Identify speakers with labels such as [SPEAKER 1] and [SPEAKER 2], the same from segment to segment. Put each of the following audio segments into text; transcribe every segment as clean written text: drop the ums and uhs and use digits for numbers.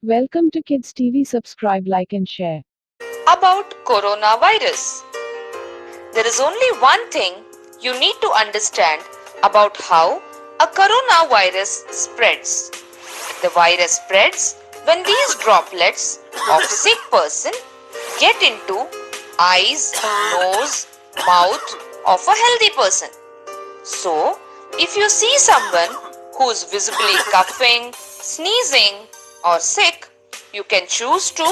[SPEAKER 1] Welcome to Kids TV. Subscribe, like and share.
[SPEAKER 2] About coronavirus. There is only one thing you need to understand about how a coronavirus spreads. The virus spreads when these droplets of a sick person get into eyes, nose, mouth of a healthy person. So, if you see someone who is visibly coughing, sneezing, or sick, you can choose to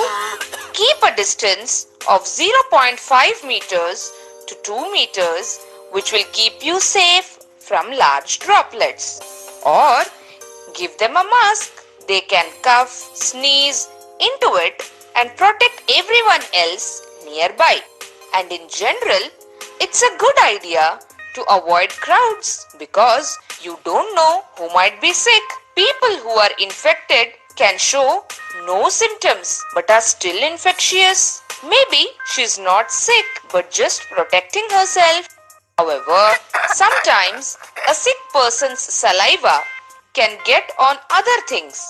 [SPEAKER 2] keep a distance of 0.5 meters to 2 meters, which will keep you safe from large droplets. Or give them a mask. They can cough, sneeze into it and protect everyone else nearby. And in general, it's a good idea to avoid crowds because you don't know who might be sick. People who are infected can show no symptoms but are still infectious. Maybe she's not sick but just protecting herself. However, sometimes a sick person's saliva can get on other things.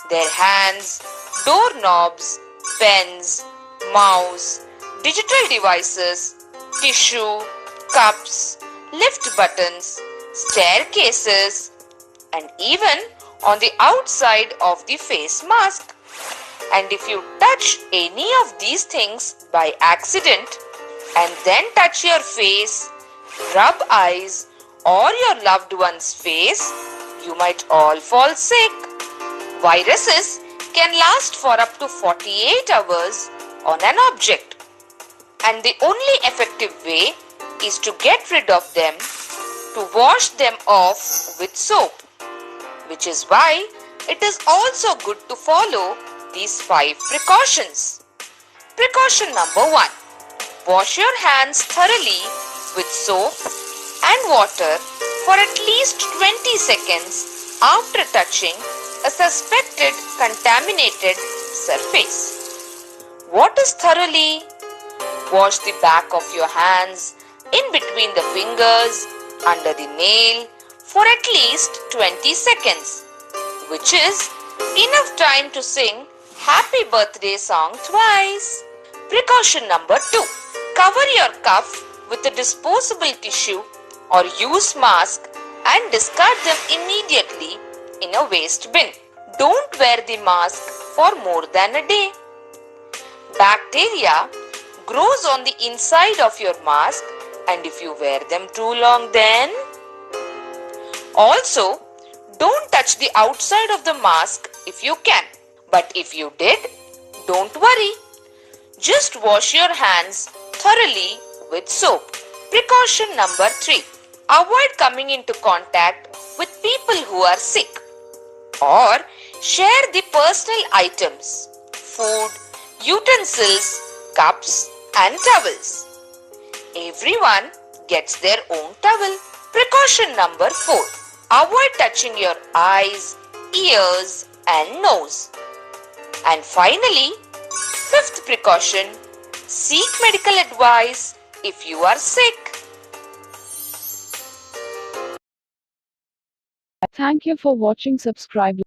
[SPEAKER 2] Their hands, doorknobs, pens, mouse, digital devices, tissue, cups, lift buttons, staircases, and even on the outside of the face mask. And if you touch any of these things by accident and then touch your face, rub eyes or your loved one's face, you might all fall sick. Viruses can last for up to 48 hours on an object, and the only effective way is to get rid of them, to wash them off with soap, which is why it is also good to follow these 5 precautions. Precaution number 1. Wash your hands thoroughly with soap and water for at least 20 seconds after touching a suspected contaminated surface. What is thoroughly? Wash the back of your hands, in between the fingers, under the nail for at least 20 seconds, which is enough time to sing Happy Birthday song twice. Precaution number 2. Cover your cough with a disposable tissue or use mask and discard them immediately in a waste bin. Don't wear the mask for more than a day. Bacteria grows on the inside of your mask, and if you wear them too long, then also don't touch the outside of the mask if you can. But if you did, don't worry. Just wash your hands thoroughly with soap. Precaution number 3. Avoid coming into contact with people who are sick, or share the personal items, food, utensils, cups and towels. Everyone gets their own towel. Precaution number 4. Avoid touching your eyes, ears and nose. And finally, 5th precaution, seek medical advice if you are sick.
[SPEAKER 1] Thank you for watching. Subscribe.